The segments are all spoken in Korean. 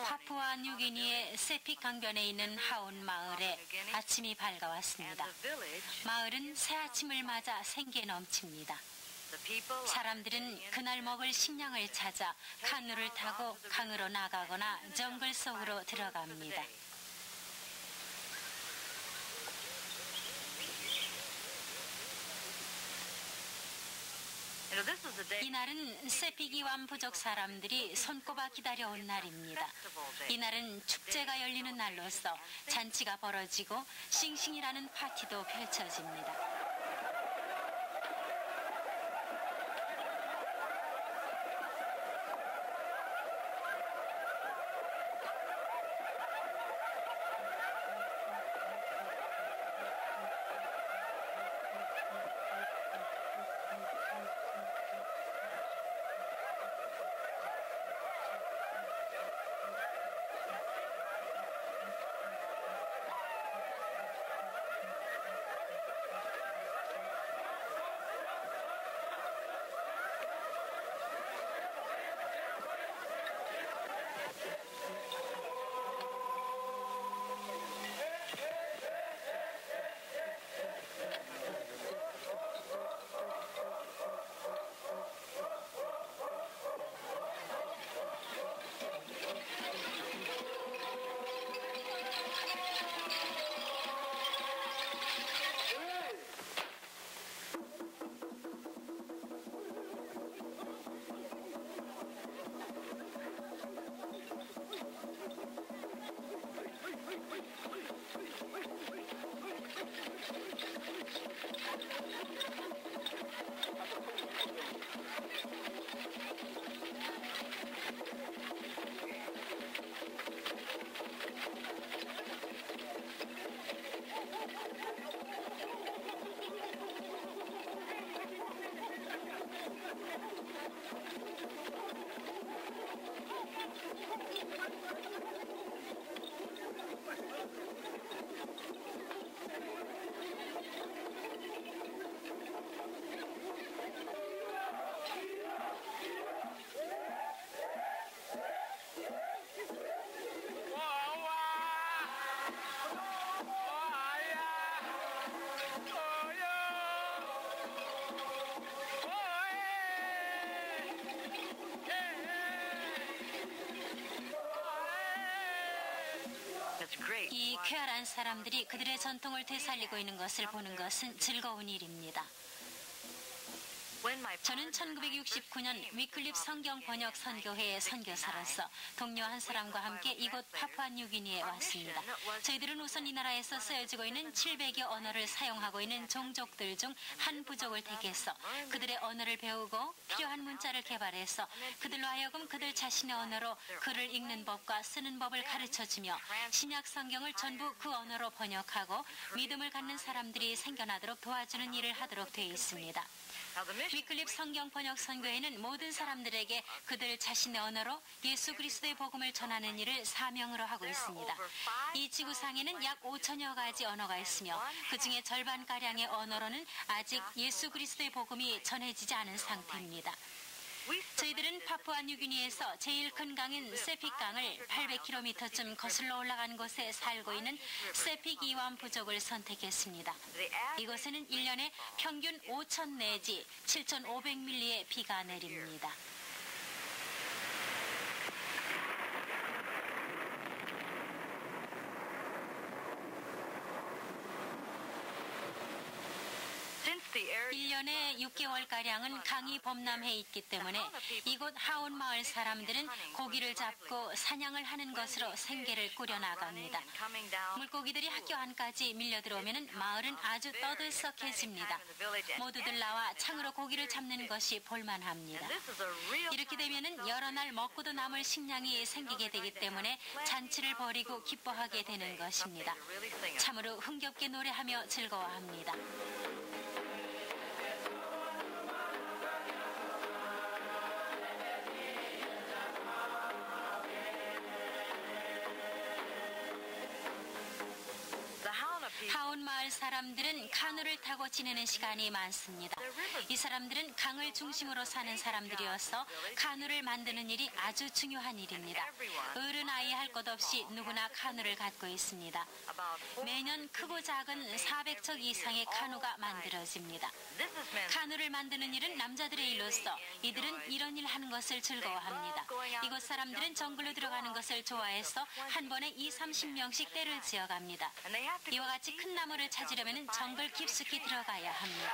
파푸아 뉴기니의 세픽 강변에 있는 하온 마을에 아침이 밝아왔습니다. 마을은 새 아침을 맞아 생기에 넘칩니다. 사람들은 그날 먹을 식량을 찾아 카누를 타고 강으로 나가거나 정글 속으로 들어갑니다. 이날은 세피기완 부족 사람들이 손꼽아 기다려온 날입니다. 이날은 축제가 열리는 날로서 잔치가 벌어지고 싱싱이라는 파티도 펼쳐집니다. 이 쾌활한 사람들이 그들의 전통을 되살리고 있는 것을 보는 것은 즐거운 일입니다. 저는 1969년 위클립 성경 번역 선교회의 선교사로서 동료 한 사람과 함께 이곳 파푸아 뉴기니에 왔습니다. 저희들은 우선 이 나라에서 쓰여지고 있는 700여 언어를 사용하고 있는 종족들 중 한 부족을 택해서 그들의 언어를 배우고 필요한 문자를 개발해서 그들로 하여금 그들 자신의 언어로 글을 읽는 법과 쓰는 법을 가르쳐주며 신약 성경을 전부 그 언어로 번역하고 믿음을 갖는 사람들이 생겨나도록 도와주는 일을 하도록 되어 있습니다. 위클립 성경 번역 선교회는 모든 사람들에게 그들 자신의 언어로 예수 그리스도의 복음을 전하는 일을 사명으로 하고 있습니다. 이 지구상에는 약 5천여 가지 언어가 있으며 그중에 절반가량의 언어로는 아직 예수 그리스도의 복음이 전해지지 않은 상태입니다. 저희들은 파푸아 뉴기니에서 제일 큰 강인 세픽 강을 800km쯤 거슬러 올라간 곳에 살고 있는 세픽 이완 부족을 선택했습니다. 이곳에는 1년에 평균 5,000 내지 7,500mm의 비가 내립니다. 일년에 6개월가량은 강이 범람해 있기 때문에 이곳 하온 마을 사람들은 고기를 잡고 사냥을 하는 것으로 생계를 꾸려나갑니다. 물고기들이 학교 안까지 밀려들어오면 마을은 아주 떠들썩해집니다. 모두들 나와 창으로 고기를 잡는 것이 볼만합니다. 이렇게 되면 여러 날 먹고도 남을 식량이 생기게 되기 때문에 잔치를 벌이고 기뻐하게 되는 것입니다. 참으로 흥겹게 노래하며 즐거워합니다. 하온 마을 마을 사람들은 카누를 타고 지내는 시간이 많습니다. 이 사람들은 강을 중심으로 사는 사람들이어서 카누를 만드는 일이 아주 중요한 일입니다. 어른 아이 할 것 없이 누구나 카누를 갖고 있습니다. 매년 크고 작은 400척 이상의 카누가 만들어집니다. 카누를 만드는 일은 남자들의 일로서 이들은 이런 일 하는 것을 즐거워합니다. 이곳 사람들은 정글로 들어가는 것을 좋아해서 한 번에 20-30명씩 떼를 지어갑니다. 이와 같이 큰 나무를 찾으려면 정글 깊숙이 들어가야 합니다.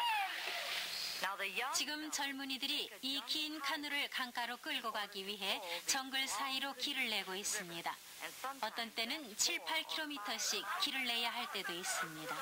지금 젊은이들이 이 긴 카누를 강가로 끌고 가기 위해 정글 사이로 길을 내고 있습니다. 어떤 때는 7-8km씩 길을 내야 할 때도 있습니다.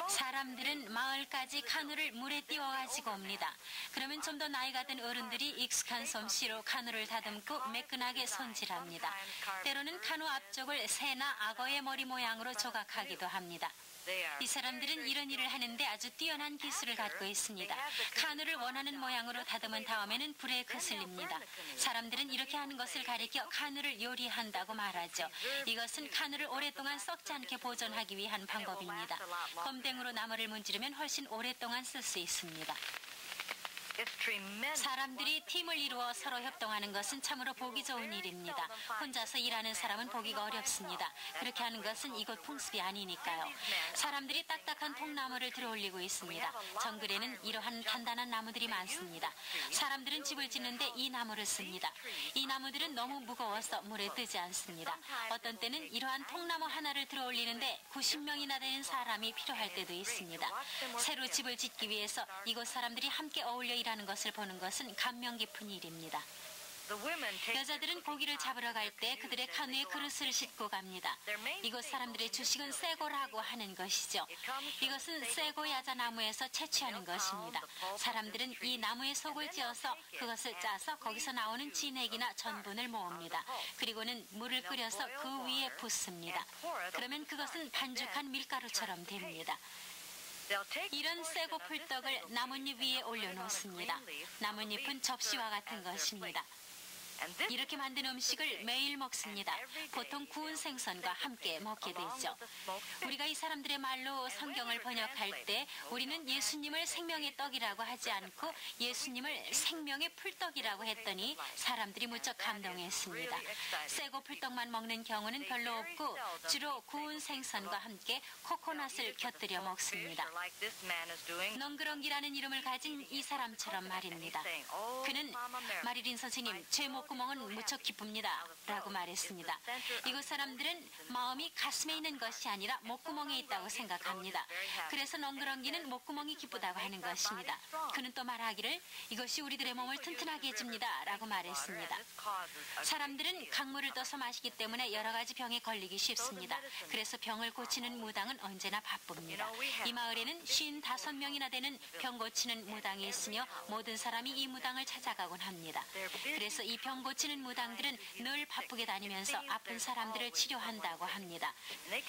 사람들은 마을까지 카누를 물에 띄워가지고 옵니다. 그러면 좀 더 나이가 든 어른들이 익숙한 솜씨로 카누를 다듬고 매끈하게 손질합니다. 때로는 카누 앞쪽을 새나 악어의 머리 모양으로 조각하기도 합니다. 이 사람들은 이런 일을 하는데 아주 뛰어난 기술을 갖고 있습니다. 카누를 원하는 모양으로 다듬은 다음에는 불에 거슬립니다. 사람들은 이렇게 하는 것을 가리켜 카누를 요리한다고 말하죠. 이것은 카누를 오랫동안 썩지 않게 보존하기 위한 방법입니다. 검댕으로 나무를 문지르면 훨씬 오랫동안 쓸 수 있습니다. 사람들이 팀을 이루어 서로 협동하는 것은 참으로 보기 좋은 일입니다. 혼자서 일하는 사람은 보기가 어렵습니다. 그렇게 하는 것은 이곳 풍습이 아니니까요. 사람들이 딱딱한 통나무를 들어올리고 있습니다. 정글에는 이러한 단단한 나무들이 많습니다. 사람들은 집을 짓는데 이 나무를 씁니다. 이 나무들은 너무 무거워서 물에 뜨지 않습니다. 어떤 때는 이러한 통나무 하나를 들어올리는데 90명이나 되는 사람이 필요할 때도 있습니다. 새로 집을 짓기 위해서 이곳 사람들이 함께 어울려 일하는 것을 보는 것은 감명 깊은 일입니다. 여자들은 고기를 잡으러 갈 때 그들의 카누에 그릇을 싣고 갑니다. 이곳 사람들의 주식은 쇠고라고 하는 것이죠. 이것은 쇠고 야자나무에서 채취하는 것입니다. 사람들은 이 나무에 속을 찧어서 그것을 짜서 거기서 나오는 진액이나 전분을 모읍니다. 그리고는 물을 끓여서 그 위에 붓습니다. 그러면 그것은 반죽한 밀가루처럼 됩니다. 이런 쇠고 풀떡을 나뭇잎 위에 올려놓습니다. 나뭇잎은 접시와 같은 것입니다. 이렇게 만든 음식을 매일 먹습니다. 보통 구운 생선과 함께 먹게 되죠. 우리가 이 사람들의 말로 성경을 번역할 때 우리는 예수님을 생명의 떡이라고 하지 않고 예수님을 생명의 풀떡이라고 했더니 사람들이 무척 감동했습니다. 쇠고 풀떡만 먹는 경우는 별로 없고 주로 구운 생선과 함께 코코넛을 곁들여 먹습니다. 넝그렁기라는 이름을 가진 이 사람처럼 말입니다. 그는 마릴린 선생님, 제 목구멍은 무척 기쁩니다 라고 말했습니다. 이곳 사람들은 마음이 가슴에 있는 것이 아니라 목구멍에 있다고 생각합니다. 그래서 넝그렁기는 목구멍이 기쁘다고 하는 것입니다. 그는 또 말하기를 이것이 우리들의 몸을 튼튼하게 해줍니다 라고 말했습니다. 사람들은 강물을 떠서 마시기 때문에 여러 가지 병에 걸리기 쉽습니다. 그래서 병을 고치는 무당은 언제나 바쁩니다. 이 마을에는 55명이나 되는 병 고치는 무당이 있으며 모든 사람이 이 무당을 찾아가곤 합니다. 그래서 이 병 고치는 무당들은 늘 바쁘게 다니면서 아픈 사람들을 치료한다고 합니다.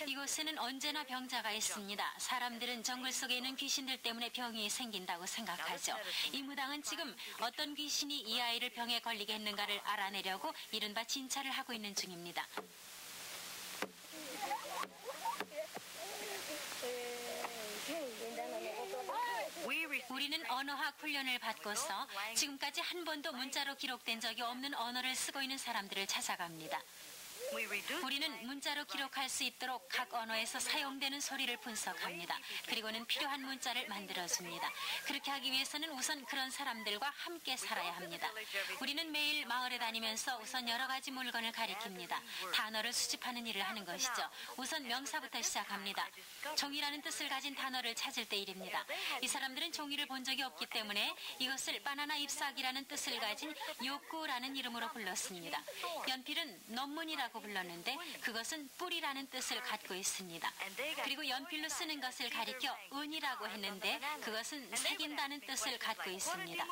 이곳에는 언제나 병자가 있습니다. 사람들은 정글 속에 있는 귀신들 때문에 병이 생긴다고 생각하죠. 이 무당은 지금 어떤 귀신이 이 아이를 병에 걸리게 했는가를 알아내려고 이른바 진찰을 하고 있는 중입니다. 우리는 언어학 훈련을 받고서 지금까지 한 번도 문자로 기록된 적이 없는 언어를 쓰고 있는 사람들을 찾아갑니다. 우리는 문자로 기록할 수 있도록 각 언어에서 사용되는 소리를 분석합니다. 그리고는 필요한 문자를 만들어줍니다. 그렇게 하기 위해서는 우선 그런 사람들과 함께 살아야 합니다. 우리는 매일 마을에 다니면서 우선 여러 가지 물건을 가리킵니다. 단어를 수집하는 일을 하는 것이죠. 우선 명사부터 시작합니다. 종이라는 뜻을 가진 단어를 찾을 때 일입니다. 이 사람들은 종이를 본 적이 없기 때문에 이것을 바나나 잎사귀라는 뜻을 가진 욕구라는 이름으로 불렀습니다. 연필은 논문이라는 운이라고 불렀는데 그것은 뿌리라는 뜻을 갖고 있습니다. 그리고 연필로 쓰는 것을 가리켜 은이라고 했는데 그것은 새긴다는 뜻을 갖고 있습니다.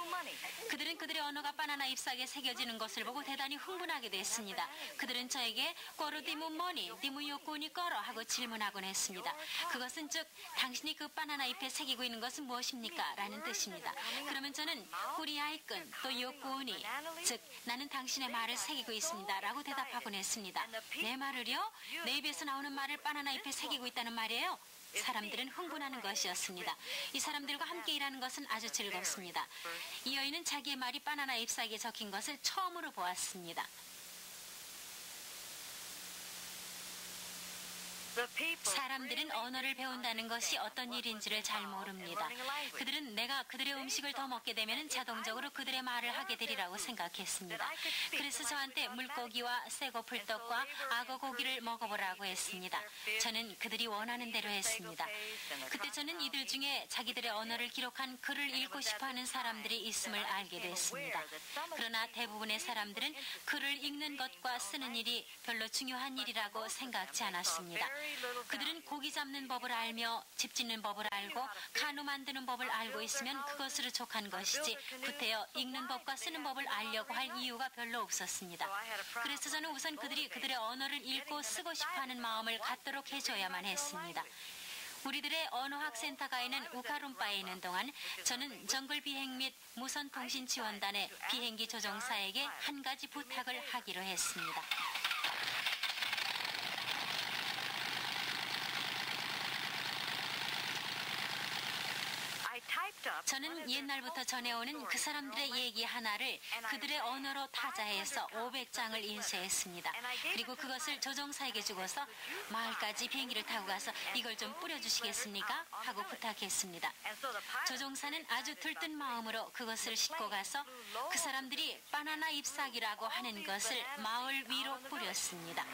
그들은 그들의 언어가 바나나 잎사귀에 새겨지는 것을 보고 대단히 흥분하게 됐습니다. 그들은 저에게 꼬르디무 뭐니 디무요꾸니 꺼러 하고 질문하곤 했습니다. 그것은 즉 당신이 그 바나나 잎에 새기고 있는 것은 무엇입니까? 라는 뜻입니다. 그러면 저는 꾸리아이끈 또 요꾸니 즉 나는 당신의 말을 새기고 있습니다 라고 대답하곤 했습니다. 내 말을요? 내 입에서 나오는 말을 바나나 잎에 새기고 있다는 말이에요? 사람들은 흥분하는 것이었습니다. 이 사람들과 함께 일하는 것은 아주 즐겁습니다. 이 여인은 자기의 말이 바나나 잎사귀에 적힌 것을 처음으로 보았습니다. 사람들은 언어를 배운다는 것이 어떤 일인지를 잘 모릅니다. 그들은 내가 그들의 음식을 더 먹게 되면 자동적으로 그들의 말을 하게 되리라고 생각했습니다. 그래서 저한테 물고기와 새고 풀떡과 악어 고기를 먹어보라고 했습니다. 저는 그들이 원하는 대로 했습니다. 그때 저는 이들 중에 자기들의 언어를 기록한 글을 읽고 싶어하는 사람들이 있음을 알게 됐습니다. 그러나 대부분의 사람들은 글을 읽는 것과 쓰는 일이 별로 중요한 일이라고 생각지 않았습니다. 그들은 고기 잡는 법을 알며 집 짓는 법을 알고 카누 만드는 법을 알고 있으면 그것으로 족한 것이지 구태여 읽는 법과 쓰는 법을 알려고 할 이유가 별로 없었습니다. 그래서 저는 우선 그들이 그들의 언어를 읽고 쓰고 싶어하는 마음을 갖도록 해줘야만 했습니다. 우리들의 언어학센터가 있는 우카룸바에 있는 동안 저는 정글 비행 및 무선통신 지원단의 비행기 조종사에게 한 가지 부탁을 하기로 했습니다. 저는 옛날부터 전해오는 그 사람들의 얘기 하나를 그들의 언어로 타자해서 500장을 인쇄했습니다. 그리고 그것을 조종사에게 주고서 마을까지 비행기를 타고 가서 이걸 좀 뿌려주시겠습니까? 하고 부탁했습니다. 조종사는 아주 들뜬 마음으로 그것을 싣고 가서 그 사람들이 바나나 잎사귀라고 하는 것을 마을 위로 뿌렸습니다.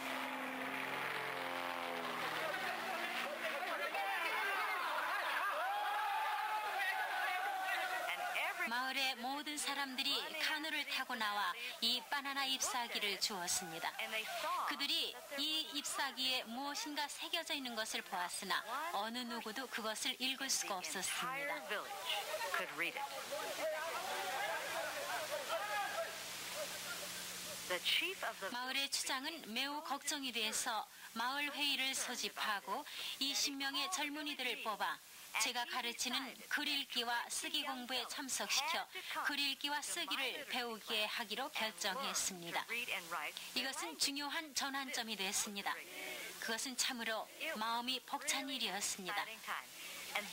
마을의 모든 사람들이 카누를 타고 나와 이 바나나 잎사귀를 주었습니다. 그들이 이 잎사귀에 무엇인가 새겨져 있는 것을 보았으나 어느 누구도 그것을 읽을 수가 없었습니다. 마을의 추장은 매우 걱정이 돼서 마을 회의를 소집하고 20명의 젊은이들을 뽑아 제가 가르치는 글 읽기와 쓰기 공부에 참석시켜 글 읽기와 쓰기를 배우게 하기로 결정했습니다. 이것은 중요한 전환점이 됐습니다. 그것은 참으로 마음이 벅찬 일이었습니다.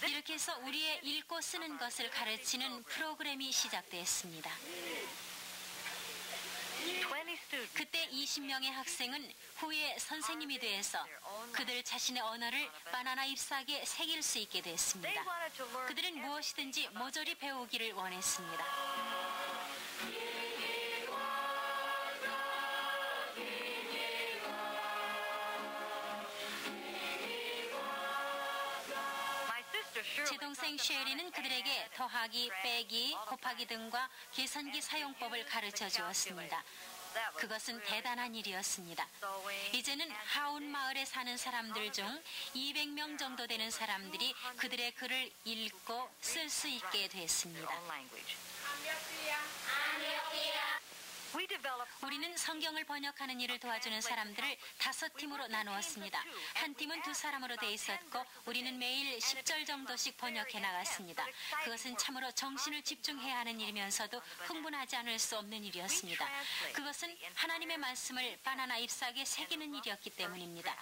이렇게 해서 우리의 읽고 쓰는 것을 가르치는 프로그램이 시작됐습니다. 그때 20명의 학생은 후에 선생님이 되어서 그들 자신의 언어를 바나나 잎사귀에 새길 수 있게 됐습니다. 그들은 무엇이든지 모조리 배우기를 원했습니다. 제 동생 쉐리는 그들에게 더하기, 빼기, 곱하기 등과 계산기 사용법을 가르쳐 주었습니다. 그것은 대단한 일이었습니다. 이제는 하운 마을에 사는 사람들 중 200명 정도 되는 사람들이 그들의 글을 읽고 쓸 수 있게 됐습니다. 우리는 성경을 번역하는 일을 도와주는 사람들을 5팀으로 나누었습니다. 한 팀은 2사람으로 돼 있었고 우리는 매일 10절 정도씩 번역해 나갔습니다. 그것은 참으로 정신을 집중해야 하는 일이면서도 흥분하지 않을 수 없는 일이었습니다. 그것은 하나님의 말씀을 바나나 잎사귀에 새기는 일이었기 때문입니다.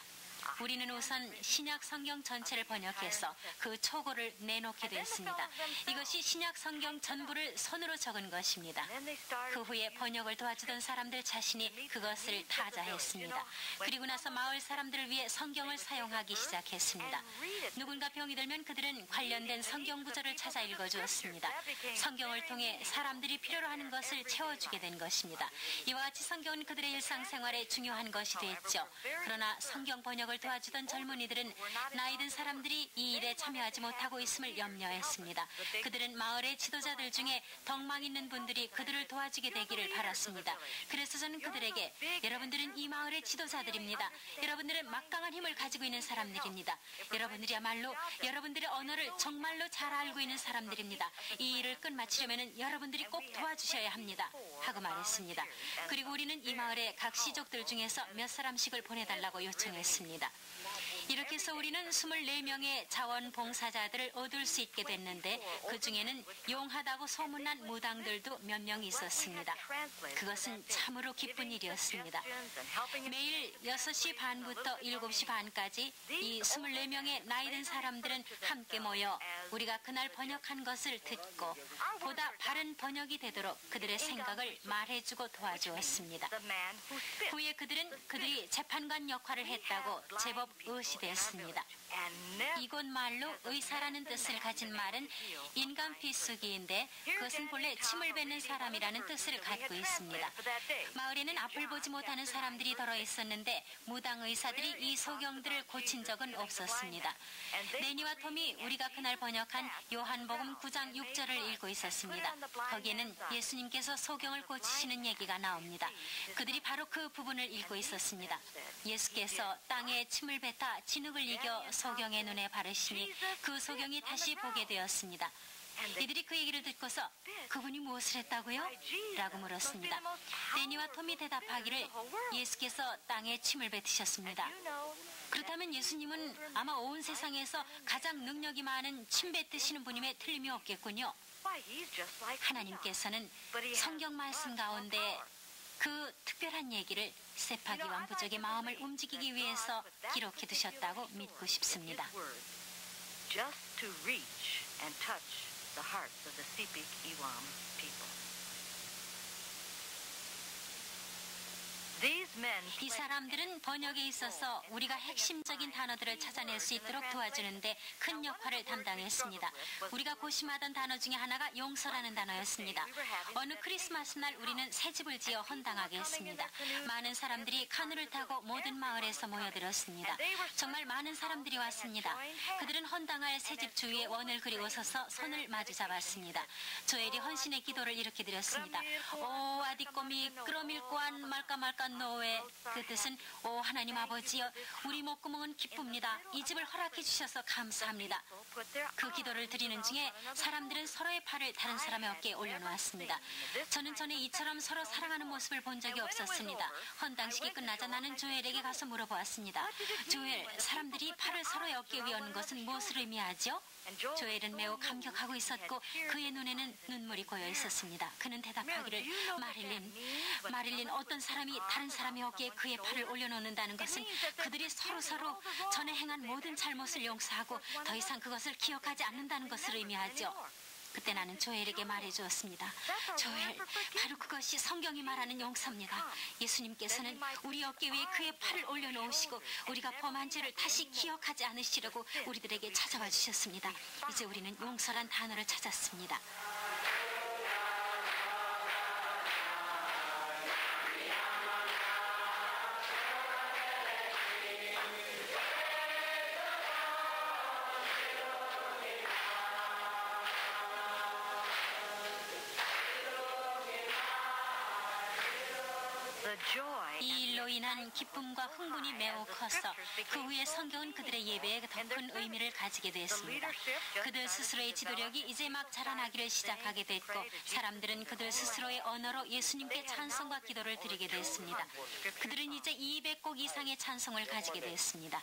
우리는 우선 신약 성경 전체를 번역해서 그 초고를 내놓게 됐습니다. 이것이 신약 성경 전부를 손으로 적은 것입니다. 그 후에 번역을 도와주던 사람들 자신이 그것을 타자했습니다. 그리고 나서 마을 사람들을 위해 성경을 사용하기 시작했습니다. 누군가 병이 들면 그들은 관련된 성경 구절을 찾아 읽어주었습니다. 성경을 통해 사람들이 필요로 하는 것을 채워주게 된 것입니다. 이와 같이 성경은 그들의 일상생활에 중요한 것이 됐죠. 그러나 성경 번역을 번역을 도와주던 젊은이들은 나이 든 사람들이 이 일에 참여하지 못하고 있음을 염려했습니다. 그들은 마을의 지도자들 중에 덕망 있는 분들이 그들을 도와주게 되기를 바랐습니다. 그래서 저는 그들에게 여러분들은 이 마을의 지도자들입니다. 여러분들은 막강한 힘을 가지고 있는 사람들입니다. 여러분들이야말로 여러분들의 언어를 정말로 잘 알고 있는 사람들입니다. 이 일을 끝마치려면 여러분들이 꼭 도와주셔야 합니다. 하고 말했습니다. 그리고 우리는 이 마을의 각 시족들 중에서 몇 사람씩을 보내달라고 요청했습니다. 이렇게 해서 우리는 24명의 자원봉사자들을 얻을 수 있게 됐는데 그 중에는 용하다고 소문난 무당들도 몇 명 있었습니다. 그것은 참으로 기쁜 일이었습니다. 매일 6시 반부터 7시 반까지 이 24명의 나이든 사람들은 함께 모여 우리가 그날 번역한 것을 듣고 보다 바른 번역이 되도록 그들의 생각을 말해주고 도와주었습니다. 후에 그들이 재판관 역할을 했다고 제법 의시되었습니다. 이곳 말로 의사라는 뜻을 가진 말은 인간 비수기인데 그것은 본래 침을 뱉는 사람이라는 뜻을 갖고 있습니다. 마을에는 앞을 보지 못하는 사람들이 덜어 있었는데 무당 의사들이 이 소경들을 고친 적은 없었습니다. 데니와 톰이 우리가 그날 번역한 요한복음 9장 6절을 읽고 있었습니다. 거기에는 예수님께서 소경을 고치시는 얘기가 나옵니다. 그들이 바로 그 부분을 읽고 있었습니다. 예수께서 땅에 침을 뱉어 진흙을 이겨 소경의 눈에 바르시니 그 소경이 다시 보게 되었습니다. 이들이 그 얘기를 듣고서 그분이 무엇을 했다고요? 라고 물었습니다. 데니와 톰이 대답하기를 예수께서 땅에 침을 뱉으셨습니다. 그렇다면 예수님은 아마 온 세상에서 가장 능력이 많은 침 뱉으시는 분임에 틀림이 없겠군요. 하나님께서는 성경 말씀 가운데 그 특별한 얘기를 세파기완 부족의 마음을 움직이기 위해서 기록해 두셨다고 믿고 싶습니다. Just to reach and touch the hearts of the Sepik Iwam people. 이 사람들은 번역에 있어서 우리가 핵심적인 단어들을 찾아낼 수 있도록 도와주는데 큰 역할을 담당했습니다. 우리가 고심하던 단어 중에 하나가 용서라는 단어였습니다. 어느 크리스마스 날 우리는 새 집을 지어 헌당하게 했습니다. 많은 사람들이 카누를 타고 모든 마을에서 모여들었습니다. 정말 많은 사람들이 왔습니다. 그들은 헌당할 새 집 주위에 원을 그리고 서서 손을 마주 잡았습니다. 조엘이 헌신의 기도를 이렇게 드렸습니다. 오 아디꼬미 끌어밀고한 말까 노에 그 뜻은 오 하나님 아버지여 우리 목구멍은 기쁩니다. 이 집을 허락해 주셔서 감사합니다. 그 기도를 드리는 중에 사람들은 서로의 팔을 다른 사람의 어깨에 올려놓았습니다. 저는 전에 이처럼 서로 사랑하는 모습을 본 적이 없었습니다. 헌당식이 끝나자 나는 조엘에게 가서 물어보았습니다. 조엘, 사람들이 팔을 서로의 어깨 위에 얹는 것은 무엇을 의미하죠? 조엘은 매우 감격하고 있었고 그의 눈에는 눈물이 고여 있었습니다. 그는 대답하기를 마릴린 어떤 사람이 다른 사람의 어깨에 그의 팔을 올려놓는다는 것은 그들이 서로 전에 행한 모든 잘못을 용서하고 더 이상 그것을 기억하지 않는다는 것을 의미하죠. 그때 나는 조엘에게 말해주었습니다. 조엘, 바로 그것이 성경이 말하는 용서입니다. 예수님께서는 우리 어깨 위에 그의 팔을 올려놓으시고 우리가 범한 죄를 다시 기억하지 않으시려고 우리들에게 찾아와 주셨습니다. 이제 우리는 용서란 단어를 찾았습니다. 이 일로 인한 기쁨과 흥분이 매우 커서 그 후에 성경은 그들의 예배에 더 큰 의미를 가지게 되었습니다. 그들 스스로의 지도력이 이제 막 자라나기를 시작하게 됐고 사람들은 그들 스스로의 언어로 예수님께 찬송과 기도를 드리게 됐습니다. 그들은 이제 200곡 이상의 찬송을 가지게 됐습니다.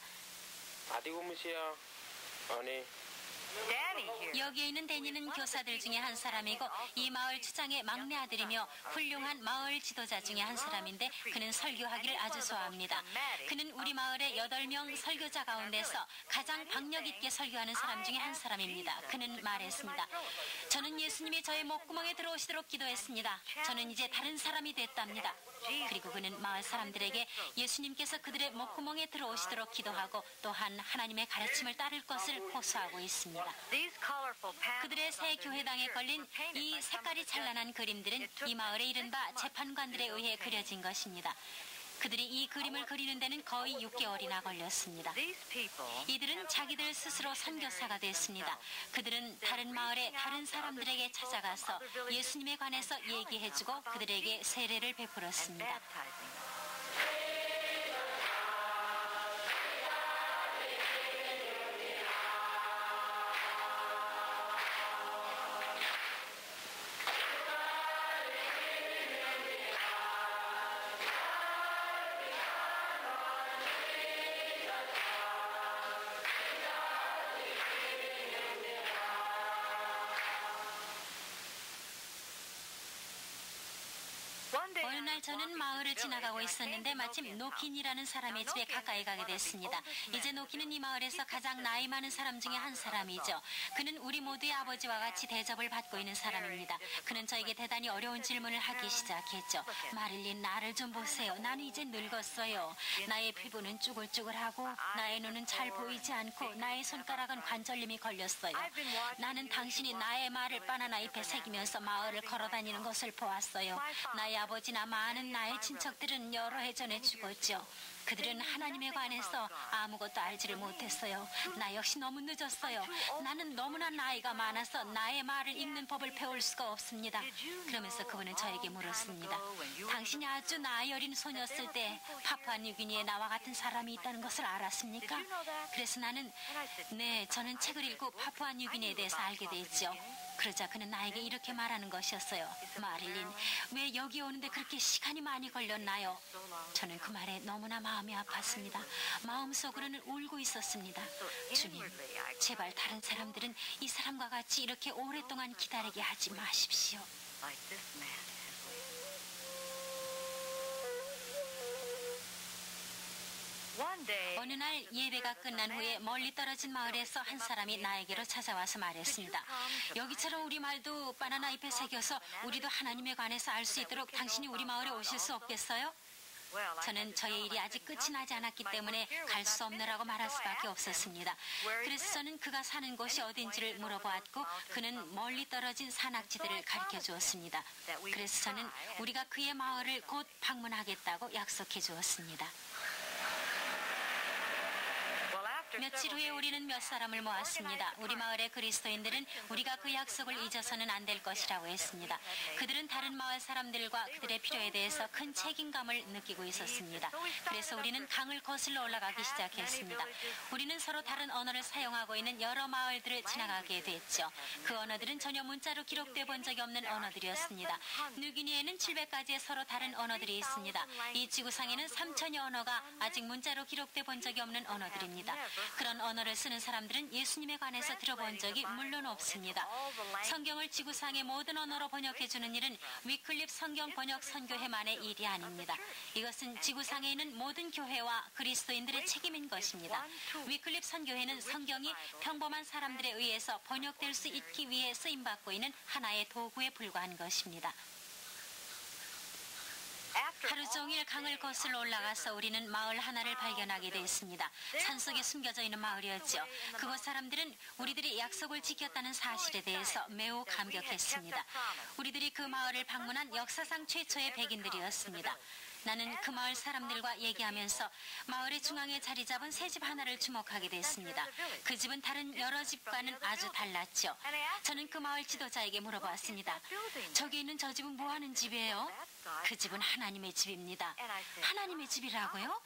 여기에 있는 데니는 교사들 중에 한 사람이고 이 마을 주장의 막내 아들이며 훌륭한 마을 지도자 중에 한 사람인데 그는 설교하기를 아주 좋아합니다. 그는 우리 마을의 8명 설교자 가운데서 가장 박력 있게 설교하는 사람 중에 한 사람입니다. 그는 말했습니다. 저는 예수님이 저의 목구멍에 들어오시도록 기도했습니다. 저는 이제 다른 사람이 됐답니다. 그리고 그는 마을 사람들에게 예수님께서 그들의 목구멍에 들어오시도록 기도하고 또한 하나님의 가르침을 따를 것을 호소하고 있습니다. 그들의 새 교회당에 걸린 이 색깔이 찬란한 그림들은 이 마을의 이른바 재판관들에 의해 그려진 것입니다. 그들이 이 그림을 그리는 데는 거의 6개월이나 걸렸습니다. 이들은 자기들 스스로 선교사가 됐습니다. 그들은 다른 마을의 다른 사람들에게 찾아가서 예수님에 관해서 얘기해주고 그들에게 세례를 베풀었습니다. 어느 날 저는 마을을 지나가고 있었는데 마침 노킨이라는 사람의 집에 가까이 가게 됐습니다. 이제 노킨은 이 마을에서 가장 나이 많은 사람 중에 한 사람이죠. 그는 우리 모두의 아버지와 같이 대접을 받고 있는 사람입니다. 그는 저에게 대단히 어려운 질문을 하기 시작했죠. 마릴린, 나를 좀 보세요. 나는 이제 늙었어요. 나의 피부는 쭈글쭈글하고 나의 눈은 잘 보이지 않고 나의 손가락은 관절염이 걸렸어요. 나는 당신이 나의 말을 바나나 잎에 새기면서 마을을 걸어다니는 것을 보았어요. 나의 아버지나 많은 나의 친척들은 여러 해 전에 죽었죠. 그들은 하나님에 관해서 아무것도 알지를 못했어요. 나 역시 너무 늦었어요. 나는 너무나 나이가 많아서 나의 말을 읽는 법을 배울 수가 없습니다. 그러면서 그분은 저에게 물었습니다. 당신이 아주 나이 어린 소녀였을 때 파푸아뉴기니에 나와 같은 사람이 있다는 것을 알았습니까? 그래서 나는 네, 저는 책을 읽고 파푸아뉴기니에 대해서 알게 됐죠. 그러자 그는 나에게 이렇게 말하는 것이었어요. 마릴린, 왜 여기 오는데 그렇게 시간이 많이 걸렸나요? 저는 그 말에 너무나 마음이 아팠습니다. 마음속으로는 울고 있었습니다. 주님, 제발 다른 사람들은 이 사람과 같이 이렇게 오랫동안 기다리게 하지 마십시오. 어느 날 예배가 끝난 후에 멀리 떨어진 마을에서 한 사람이 나에게로 찾아와서 말했습니다. 여기처럼 우리 말도 바나나 잎에 새겨서 우리도 하나님에 관해서 알 수 있도록 당신이 우리 마을에 오실 수 없겠어요? 저는 저의 일이 아직 끝이 나지 않았기 때문에 갈 수 없느라고 말할 수밖에 없었습니다. 그래서 저는 그가 사는 곳이 어딘지를 물어보았고 그는 멀리 떨어진 산악지들을 가르쳐 주었습니다. 그래서 저는 우리가 그의 마을을 곧 방문하겠다고 약속해 주었습니다. 며칠 후에 우리는 몇 사람을 모았습니다. 우리 마을의 그리스도인들은 우리가 그 약속을 잊어서는 안 될 것이라고 했습니다. 그들은 다른 마을 사람들과 그들의 필요에 대해서 큰 책임감을 느끼고 있었습니다. 그래서 우리는 강을 거슬러 올라가기 시작했습니다. 우리는 서로 다른 언어를 사용하고 있는 여러 마을들을 지나가게 됐죠. 그 언어들은 전혀 문자로 기록돼 본 적이 없는 언어들이었습니다. 뉴기니에는 700가지의 서로 다른 언어들이 있습니다. 이 지구상에는 3천여 언어가 아직 문자로 기록돼 본 적이 없는 언어들입니다. 그런 언어를 쓰는 사람들은 예수님에 관해서 들어본 적이 물론 없습니다. 성경을 지구상의 모든 언어로 번역해주는 일은 위클립 성경 번역 선교회만의 일이 아닙니다. 이것은 지구상에 있는 모든 교회와 그리스도인들의 책임인 것입니다. 위클립 선교회는 성경이 평범한 사람들에 의해서 번역될 수 있기 위해 쓰임받고 있는 하나의 도구에 불과한 것입니다. 하루 종일 강을 거슬러 올라가서 우리는 마을 하나를 발견하게 되었습니다. 산속에 숨겨져 있는 마을이었죠. 그곳 사람들은 우리들이 약속을 지켰다는 사실에 대해서 매우 감격했습니다. 우리들이 그 마을을 방문한 역사상 최초의 백인들이었습니다. 나는 그 마을 사람들과 얘기하면서 마을의 중앙에 자리 잡은 새 집 하나를 주목하게 됐습니다. 그 집은 다른 여러 집과는 아주 달랐죠. 저는 그 마을 지도자에게 물어봤습니다. 저기 있는 저 집은 뭐 하는 집이에요? 그 집은 하나님의 집입니다. 하나님의 집이라고요?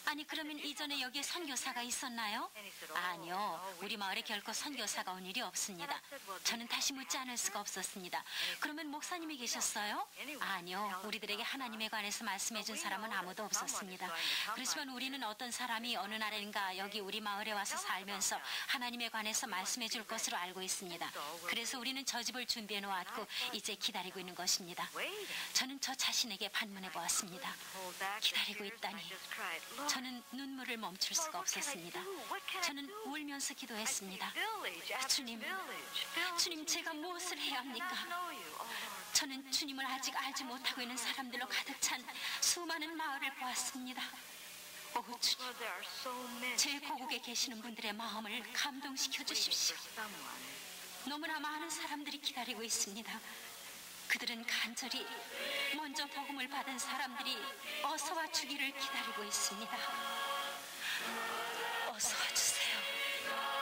아니 그러면 이전에 여기에 선교사가 있었나요? 아니요. 우리 마을에 결코 선교사가 온 일이 없습니다. 저는 다시 묻지 않을 수가 없었습니다. 그러면 목사님이 계셨어요? 아니요. 우리들에게 하나님에 관해서 말씀해 준 사람은 아무도 없었습니다. 그렇지만 우리는 어떤 사람이 어느 날인가 여기 우리 마을에 와서 살면서 하나님에 관해서 말씀해 줄 것으로 알고 있습니다. 그래서 우리는 저 집을 준비해 놓았고 이제 기다리고 있는 것입니다. 저는 저 자신에게 반문해 보았습니다. 기다리고 있다니. 저는 눈물을 멈출 수가 없었습니다. 저는 울면서 기도했습니다. 주님, 제가 무엇을 해야 합니까? 저는 주님을 아직 알지 못하고 있는 사람들로 가득 찬 수많은 마을을 보았습니다. 오 주님, 제 고국에 계시는 분들의 마음을 감동시켜 주십시오. 너무나 많은 사람들이 기다리고 있습니다. 그들은 간절히 먼저 복음을 받은 사람들이 어서 와주기를 기다리고 있습니다. 어서 와주세요.